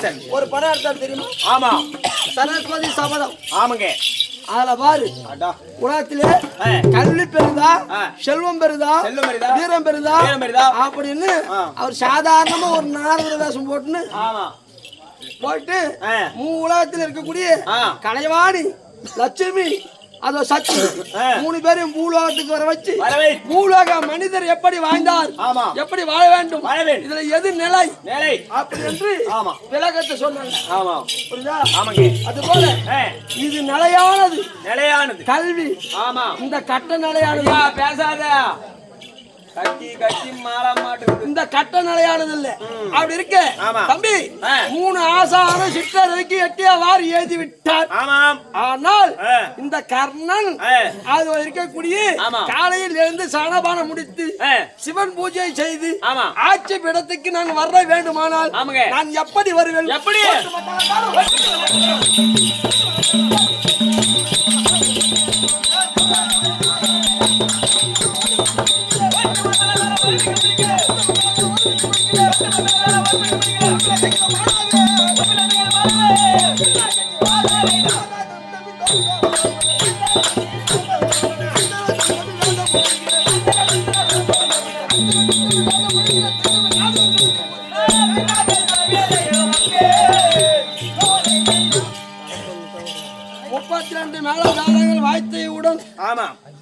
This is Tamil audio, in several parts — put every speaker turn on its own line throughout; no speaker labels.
கணேசன்
ஒரு படம் எடுத்தார் தெரியுமா?
ஆமா,
சரஸ்வதி சபதம்.
ஆமாங்க.
அதுல பாரு, உலகத்திலே கல்வி பெருதா, செல்வம் பெருதா, வீரம் பெருதா அப்படின்னு அவர் சாதாரணமா ஒரு நாரத வேஷம் போட்டுன்னு போயிட்டு உலகத்தில் இருக்கக்கூடிய கலைவாணி லட்சுமி அதோ சக்தி 3 பேரையும் பூலோகத்துக்கு வர வச்சு பூலோக மனிதர் எப்படி வாழ்ந்தார், எப்படி வாழ வேண்டும், இதுல எது நிலை அப்படி என்று விளக்கத்தை சொன்னாங்க. புரியுதா? அது போல இது நிலையானது கல்வி. இந்த கட்ட நிலையானது
பேசாத,
இந்த கட்ட நிலையானது இல்ல. அப்படி இருக்க தம்பி 3 ஆசான சிற்றருக்கு 8 வாரி எழுதி விட்டார். ஆனால் இந்த கர்ணன் அது இருக்கக்கூடிய காலையில் இருந்து சனபானம் முடித்து சிவன் பூஜை செய்து ஆட்சி பீடத்துக்கு நான் வர வேண்டுமானால் நான் எப்படி வருவேன்? எப்படி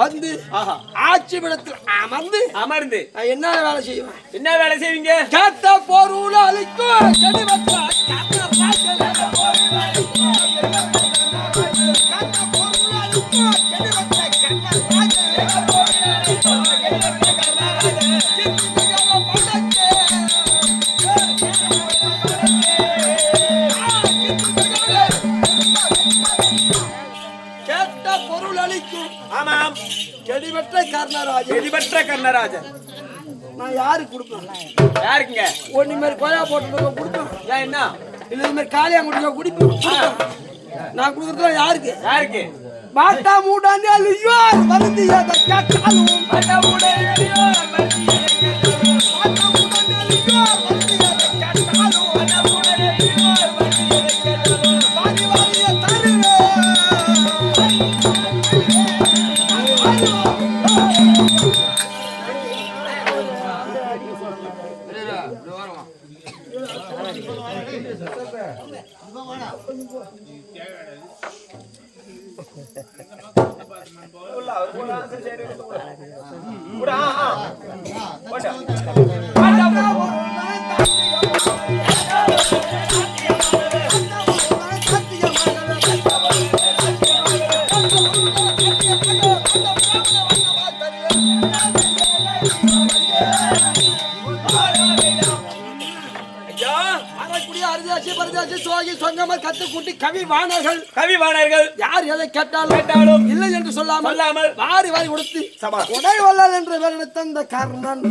வந்து ஆட்சி பீடத்தில் அமர்ந்து என்ன வேலை செய்வேன்?
என்ன வேலை செய்வீங்க?
கேட்ட பொருள் அளிக்கும்
கர்ணராஜன்.
நான் யாருக்கு கொடுப்பேன்?
யாருக்குங்க?
ஒண்ணு மாதிரி கொயா போட்டு கொடுப்பேன்.
ஏன் என்ன?
இல்ல இந்த மாதிரி காலியா குடிக்க குடிப்பேன். நான் கொடுக்கறதுல யாருக்கு? பாட்டா மூடானே ஐயோ வந்து ஏத கேட்டாலும் பாட்டா மூடானே ஐயோ வந்து பாட்டா மூடானே ஐயோ வந்து ஏத கேட்டாலும் பாட்டா மூடானே ஐயோ வந்து ஏத கேட்டாலும் வாரி வாரி தருவே
கவிவாணர்கள் யார் எதை கேட்டாலும் இல்லை என்று சொல்லாமல் வாரி வாரி கொடுத்து
உடைவல்லல் என்ற வேலனத்தை இந்த கர்ணன்.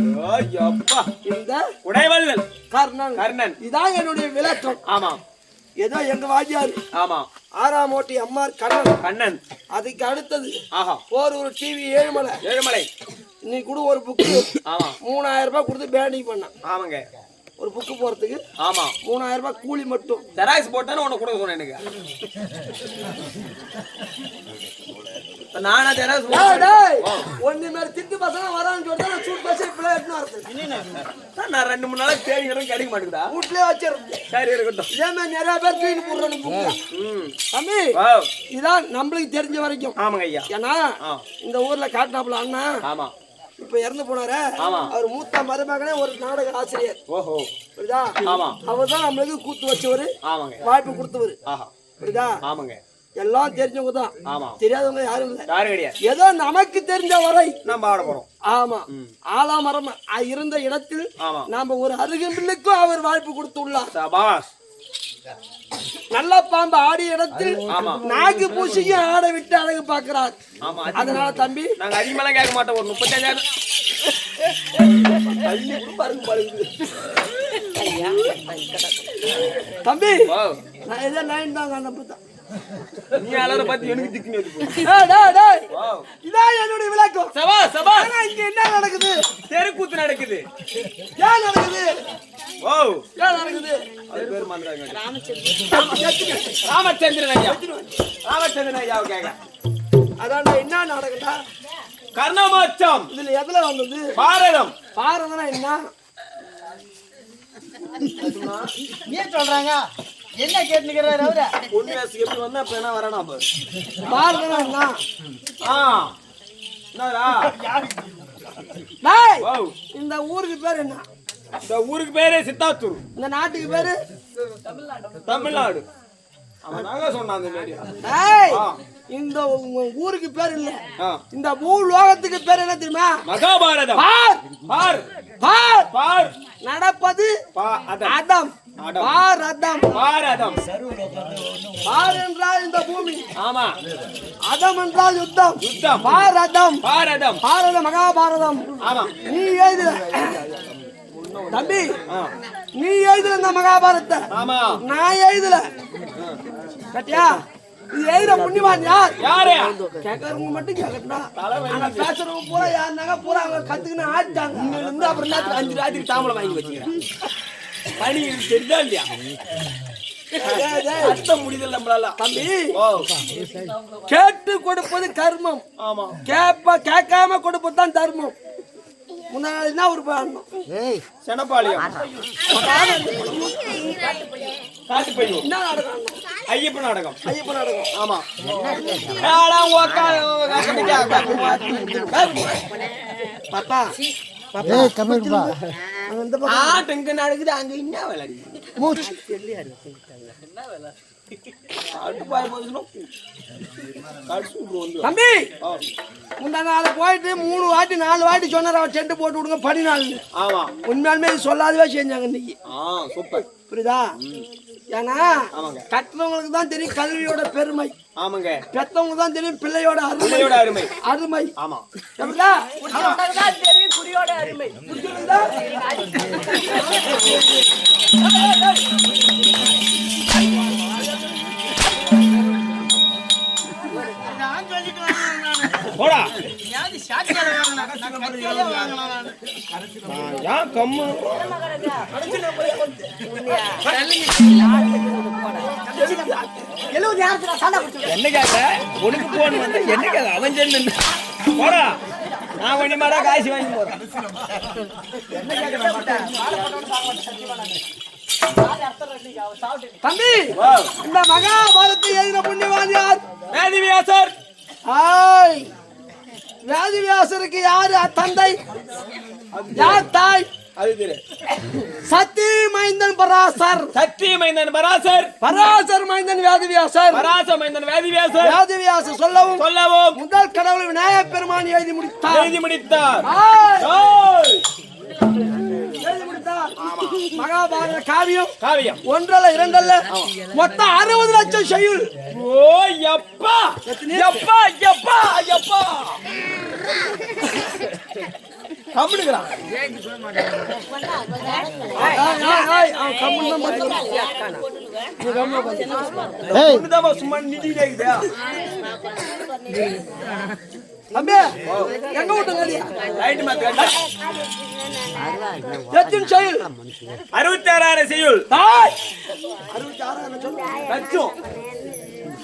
இந்த
உடைவல்லல்
கர்ணன் இதான் என்னுடைய விளக்கம்.
ஆமா,
ஏதோ எங்க வாஜியார்.
ஆமா,
6ஆம் ஓட்டி அம்மார் கண்ணன். அதுக்கு அடுத்தது ஒரு டிவி ஏழுமலை. நீ கூட ஒரு புக்கு 3000 ரூபாய் கொடுத்து பேண்டிங் பண்ண.
ஆமாங்க,
ஒரு புக்கு போறதுக்கு 3000 ரூபாய் கூலி மட்டும்.
ஜெராக்ஸ் போட்டானே உனக்கு கொடுக்க சொன்னேன். எனக்கு நானா ஜெராக்ஸ்
ஒண்ணு மேல திட்டு பசங்க வரான்னு சொல்லிட்டு நான் சூட் பஸ் இப்பலாம் எடுத்து வரது.
நான் 2-3 நாளா தேடி கிடைக்க மாட்டேங்குதா?
வீட்லயே வச்சிருக்கேன். சரி இருக்கட்டும். இதே நிறைய பேர் தூக்கி போடுறானு தம்பி. இதான் நம்மளுக்கு தெரிஞ்ச வரைக்கும்.
ஆமாங்க ஐயா.
ஏன்னா இந்த ஊர்ல காட்டினாப்புல அண்ணா.
ஆமா,
இப்ப இறந்து போனாரு. அவர் மூத்த மருமகனே ஒரு நாடக ஆசிரியர்.
ஓஹோ,
புரியுதா? அவர் தான் நம்மளுக்கு கூத்து வச்சவரு, வாய்ப்பு கொடுத்தவரு. புரியுதா?
ஆமாங்க,
எல்லாம் தெரிஞ்சவங்க தான். தெரியாதவங்க யாரும்
இல்ல.
ஏதோ நமக்கு தெரிஞ்ச வரை
நம்ம ஆட போறோம்.
ஆமா, ஆலாமரம் இருந்த இடத்தில் நாம ஒரு அருகம்பில்லுக்கும் அவர் வாய்ப்பு கொடுத்துள்ளார். நல்ல பாம்பு ஆடிய இடத்தில் நாக்கு பூசியும் ஆட விட்டு அழகு பாக்குறார். அதனால தம்பி
நாங்க அதிகமெல்லாம் கேட்க மாட்டோம். ஒரு 35,000
தம்பி நான் ஏதோ 9 தான் அனுப்புதான்.
நீ அலற பத்தி எனக்கு திக்குனே
டேய் இதான் என்னோட விளக்கம்.
சபா சபா
ஆனா இங்க என்ன நடக்குது?
தெருக்கூத்து நடக்குது.
ஏன் நடக்குது?
ஓ
ஏன் நடக்குது?
அது பேர் மறந்தாங்க. ராமச்சந்திரன் ஐயா. ராமச்சந்திரன் ஐயா கேங்க.
அதான்டா என்ன நடக்குதா?
கர்ணமோட்சம்.
இதுல எதுல வந்தது?
பாரதம்.
பாரதம்னா என்ன?
ஏன் சொல்றாங்க? என்ன கேட்டுக்கிறாரு அவரு?
பொண்ணு வயசுக்கு எப்படி வந்தா அப்ப என்ன வரணும் அப்ப?
பாரதம்னா என்ன?
என்னடா?
டேய்
ஓ
இந்த ஊருக்கு பேர் என்ன?
இந்த ஊருக்கு பேரே சித்தாத்தூர்.
இந்த நாட்டுக்கு பேரு
தமிழ்நாடு. அவன் நாங்க சொன்னான் அந்த மாதிரி.
டேய் இந்த ஊருக்கு பேர் இல்ல. இந்த பூலோகத்துக்கு பேர் என்ன தெரியுமா?
மகாபாரதம்.
பார்
பார்
பார்
பார்
நடப்பது அதம். பாரதம்.
பாரதம்.
பார் என்றால் இந்த பூமி.
ஆமா.
அதம் என்றால் யுத்தம்.
யுத்தம்.
பாரதம்.
பாரதம்.
பாரதம் மகாபாரதம்.
ஆமா.
நீ எழுதுல தம்பி, நீ எழுதுல இந்த மகாபாரத்தை.
ஆமா.
நான் எழுதல. கட்டியா? இது எழுத புண்ணியவான் யார்?
யாரு?
கேட்கறவங்க மட்டும் கேட்கட்டா. ஆனா பேசுறவங்க பூரா யாருனாங்க பூரா அவங்க கத்துக்கின்னு ஆட்டாங்க.
இங்க இருந்து அப்புறம் நேரத்துக்கு 5 ராத்திரி தாமலை வாங்கி வச்சுக்கிறேன். பணி தெரியுதா இல்லையா? அர்த்தம் முடிதல் நம்மளால.
தம்பி
ஓ
கேட்டு கொடுப்பது கர்மம்.
ஆமா.
கேட்காம கொடுப்பது தான் தர்மம். முன்னாடி என்ன ஒரு பாடணும்?
செனப்பாளையம். காட்டு பையன்.
என்ன நாடகம்?
ஐயப்ப நாடகம்.
ஐயப்ப நாடகம்.
ஆமா.
பாப்பா
ஆட்டு இங்க நடக்குது அங்க என்ன விளையாடி
தம்பி முந்தா நாள் போயிட்டு 3 வாட்டி 4 வாட்டி சொன்னார் அவர் செண்டு போட்டு விடுங்க படி நாள்.
ஆமா
உண்மையாலுமே சொல்லாதவே செஞ்சாங்க இன்னைக்கு.
சூப்பர்.
புரியுதா? ஏன்னா கட்டுறவங்களுக்கு தான் தெரியும் கல்வியோட பெருமை.
ஆமாங்க.
பெத்தவங்க தான் தெரியும் பிள்ளையோட
அருமை.
அருமை.
ஆமா.
தெரியும் குடியோட அருமை.
போடா ஏன் கம்மு என்ன கேட்ட உனக்கு போன் வந்து என்ன கேட்க அவன் சென்னு போடா நான் வண்டி மாடா காசு வாங்கி போறேன்.
தம்பி இந்த மகாபாரத்தை எழுதின புண்ணியவான் யார்?
வேதிவியாசர்.
வேதிவியாசருக்கு யாரு தந்தை? யார் தாய்?
அது தெரியும்.
சத்தி மைந்தன் பராசர்.
சத்தி மைந்தன் பராசர்.
பராசர் மைந்தன் வேதிவியாசர்.
பராசர் மைந்தன் வேதிவியாசர்.
வேதிவியாசர் சொல்லவும் முதல் கடவுள் விநாயகப் பெருமான் எழுதி முடித்தார். மகாபாரத காவியம் ஒன்றல்ல இரண்டல்ல மொத்தம் 60 லட்சம் செய்யுள்.
ஓ யப்பா யப்பா யப்பா யப்பா கம்முடுங்கடா. சும்மா நிதியிலே இருக்குதா
தம்பி எங்க விட்டுங்க
ரைட் மாத்த
எத்தனை செய்யுள்?
66 செய்யுள்.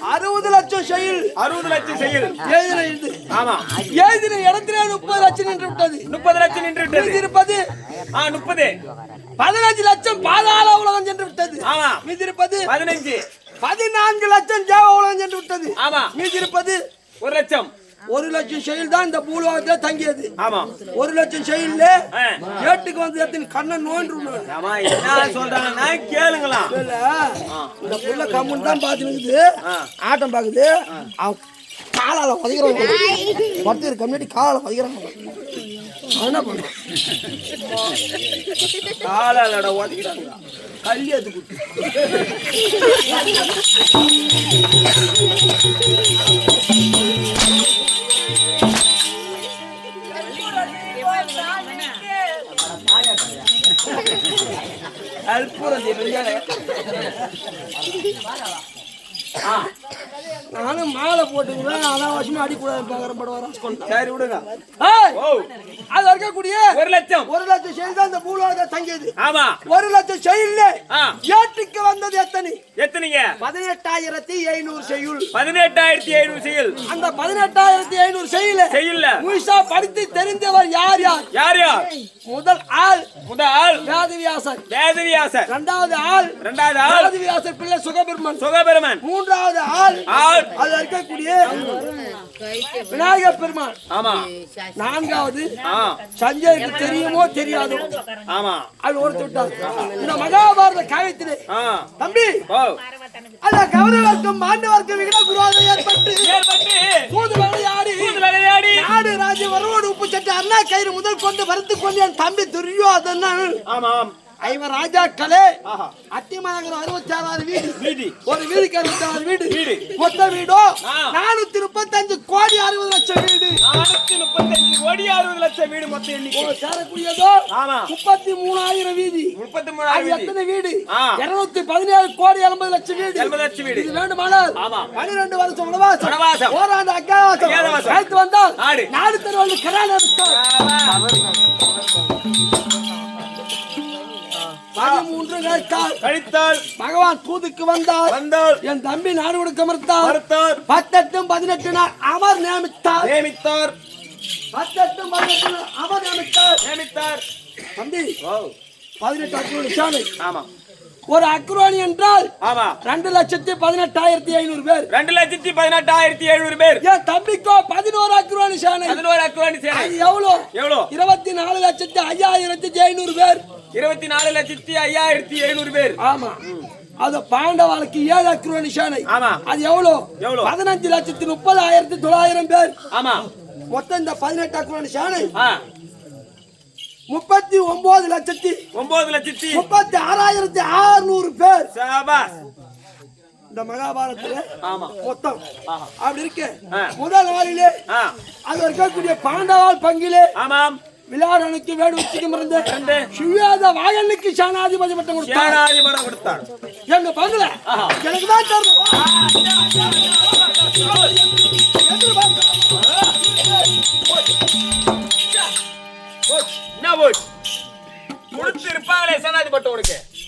60 லட்சம் செய்யுள்.
60 லட்சம் செய்யுள்.
எழுதின
ஆமா.
எழுதின இடத்துல 30 லட்சம் நின்று விட்டது.
30 லட்சம் நின்று விட்டது.
இருப்பது
30.
15 லட்சம் பாதாள உலகம் சென்று விட்டது.
ஆமா.
மீதி இருப்பது
15.
14 லட்சம் தேவ உலகம் சென்று விட்டது.
ஆமா.
மீதி இருப்பது
1 லட்சம்.
1 லட்சம் செயல் தான் இந்த பூலோகத்துல தங்கியது.
ஆமா.
1 லட்சம் செயல்ல ஏட்டுக்கு வந்து எத்தனை கண்ணை நோண்டுறாங்க.
ஆமா என்ன சொல்றாங்கன்னா கேளுங்களா.
இந்த புள்ள கம்முன் தான் பாத்துக்குது. ஆட்டம் பாக்குது. அவன் காலால உதைக்கிறாங்க. பத்து கம்யூனிட்டி காலால உதைக்கிறாங்க. என்ன பண்ண
காலாலட உதைக்கிறாங்க.
கல்லி எடுத்து குத்து. நானும் மாலை போட்டுக்கிறேன் அனாவசியமா அடிக்கூடாது பாக்குறேன் படம்
சரி விடுங்க.
அது இருக்கக்கூடிய 1,00,000 செயல் தான் இந்த பூலோக தங்கியது.
ஆமா
1,00,000 செயல்ல ஏட்டுக்கு வந்தது
எத்தனைங்க?
18,500 செய்யுள்.
18,500 செயல்.
அந்த 18,500 செய்யல முழுசா படித்து தெரிந்தவர் யார்? முதல் ஆள் வேதவியாசர். இரண்டாவது ஆள் வேதவியாசர் பிள்ளை சுகபெருமான். மூன்றாவது ஆள் அது இருக்கக்கூடிய விநாயகர் பெருமான். நான்காவது சஞ்சய்க்கு தெரியுமோ தெரியாதோ அது ஒருத்தர். இந்த மகாபாரத காயத்திலே தம்பி அல்ல கௌரவர்க்கும் மாண்டவர்க்கும் விகித விரோதம் ஏற்பட்டு தூது விளையாடி நாடு ராஜ்யம் வரவோடு உப்பு சட்டு அண்ணா கயிறு முதல் கொண்டு வறுத்து கொண்டு என் தம்பி துரியோதனன் ஐவர் ராஜாக்களே அத்திமநகரம் 66 வீடு, ஒரு வீடுக்கு 66 வீடு, மொத்த வீடோ 435 கோடி 60 லட்சம் வீடு.
435 கோடி 60 லட்சம் வீடு மொத்த எண்ணிக்கை.
சேரக்கூடியதோ 33,000 வீதி. எத்தனை வீடு? 217 கோடி 80 லட்சம் வீடு. இது வேண்டுமானால் 12 வருஷம் வனவாசம், ஓராண்டு அஜ்ஞாதவாசம் கழித்து வந்தால் நாடு தெருவில் கரான 13 கழித்தால் பகவான் தூதுக்கு வந்தார். என் தம்பி நாடு கொடுக்க மறுத்தார். 18 18 நாள் அவர் நியமித்தார். 18 18 நாள் அவர் நியமித்தார். தம்பி 18 அக்ரோனி சாலை. ஒரு அக்ரோனி என்றால் 2,18,500 பேர்.
2,18,500 பேர்.
என் தம்பிக்கோ 11 அக்ரோனி சாலை. அது எவ்வளவு? 24,05,500 பேர்.
24,05,500 பேர்.
ஆமா. அது பாண்டவாளுக்கு 7 அக்ரோனி சாலை. அது எவ்வளவு? 15,30,900 பேர். மொத்தம் இந்த 18 அக்ரோனி சாலை 39,36,600 பேர். இந்த மகாபாரதத்துல மொத்தம் அப்படி இருக்கு. முதல் நாளிலே அது இருக்கக்கூடிய பாண்டவாள் பங்கிலே விளையாடனுக்கு வேடு உச்சிக்கு மறந்து சுயாத வாகனுக்கு சேனாதிபதி பட்டம் கொடுத்தார். எங்க பங்குல எனக்கு தான்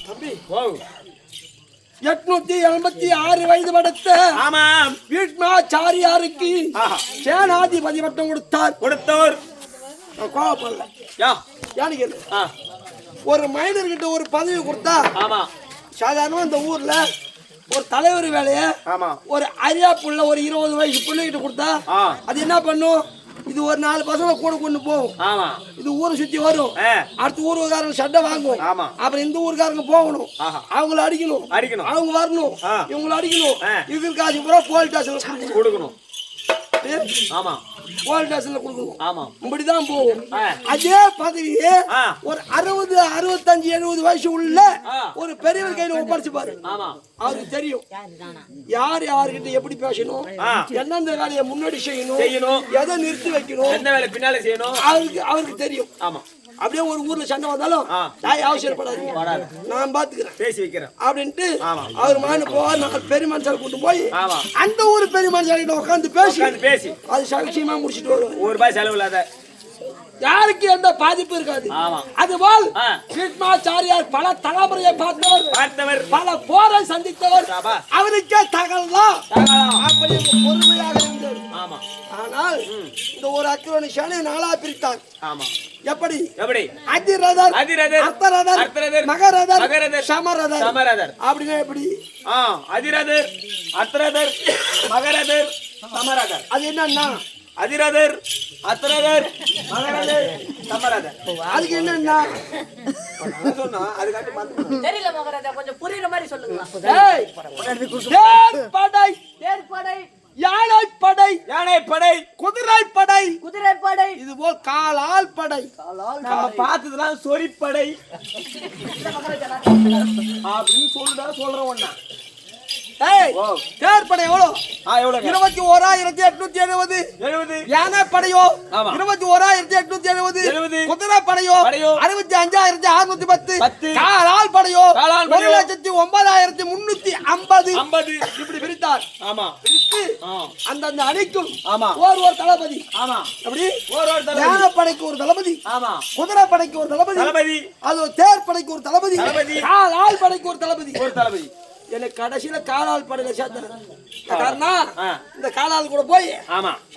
தம்பி 886 வயது படுத்த வீட்மாச்சாரியாருக்கு சேனாதிபதி பட்டம் கொடுத்தார். கோவப்படல. ஒரு மைனர்கிட்ட ஒரு பதவி கொடுத்தா சாதாரணமா இந்த ஊர்ல ஒரு தலைவர் வேலைய ஒரு அரியா புள்ள ஒரு 20 வயசு பிள்ளைகிட்ட கொடுத்தா அது என்ன பண்ணும்? இது ஒரு 4 பசங்க கூட கொண்டு போகும். இது ஊரை சுத்தி வரும். அடுத்த ஊருக்காரங்க சட்டை வாங்கும். அப்புறம் இந்த ஊருக்காரங்க போகணும், அவங்கள அடிக்கணும், அவங்க வரணும், இவங்களை அடிக்கணும். இதுக்கு காசு பூரா போலீஸ் ஸ்டேஷன்ல கொடுக்கணும். இப்படிதான் போகும். அதே பதவியே ஒரு 60, 65, 70 வயசு உள்ள ஒரு பெரியவர் கையில ஒப்படைச்சு பாரு. அவருக்கு தெரியும் யார் யாருக்கிட்ட எப்படி பேசணும், எந்தெந்த வேலையை முன்னாடி செய்யணும், எதை நிறுத்தி வைக்கணும்,
எந்த வேலை பின்னால செய்யணும்,
அவருக்கு தெரியும். அப்படியே ஒரு ஊர்ல சண்டை வந்தாலும் அவசரப்படாதீங்க, நான் பாத்துக்கிறேன், பேசி வைக்கிறேன் அப்படின்ட்டு அவர் மகனு போவார். 4 பெரிய மனுஷால கூட்டு போய் அந்த ஊர் பெரிய மனுஷால உட்காந்து பேசி அது சகசியமா முடிச்சுட்டு வருவார்.
₹1 செலவு இல்லாத,
யாருக்கு எந்த பாதிப்பு இருக்காது. அதுபோல் பீஷ்மாச்சாரியார் பல தலைமுறையை பார்த்தவர், பல போரை சந்தித்தவர், அவருக்கே தகவலாம் அப்படி பொறுமையாக இருந்தார். ஆனால் இந்த ஒரு அக்ரோனி சேனை 4ஆ பிரித்தார். எப்படி? அதிரதர், அர்த்தரதர், மகரதர், சமரதர். அப்படின்னா எப்படி?
அதிரதர், அர்த்தரதர், மகரதர், சமரதர்.
அது என்னன்னா
அதிரதர், அர்த்தரதர், மகரதர், சமரதர்.
அதுக்கு என்னன்னா
சொன்னா அதுக்காட்டி பார்த்து
தெரியல மகரதா, கொஞ்சம் புரியுற மாதிரி சொல்லுங்க.
யானைப்படை, குதிரைப்படை, இது போல் காலால் படை.
நம்ம பார்த்ததுலாம் சொரிப்படை அப்படின்னு சொல்றோம். ஒண்ணா
ஏய், தேர்ப்படை எவ்வளவு?
எவ்வளவு
21,870.
70
யானை படையோ
ஆமா.
21,870.
70.
குதிரை படையோ
படையோ
65,610.
10.
காலால் படையோ
காலால் படையோ
1,09,350.
50
இப்படி பிரித்தார்.
ஆமா
பிரித்து அந்தந்த அணிக்கும்
ஆமா
ஒரு தளபதி.
ஆமா
அப்படி
ஒரு தளபதி
யானை படைக்கு ஒரு தளபதி,
ஆமா
குதிரை படைக்கு ஒரு தளபதி,
தளபதி
அது தேர் படைக்கு ஒரு தளபதி,
தளபதி.
காலால் படைக்கு ஒரு தளபதி.
ஒரு தளபதி
எனக்கு கடைசியில காலால் படையில சேர்த்தேன். காரணம்
ஆ.
இந்த காலால் கூட போய்
ஆமா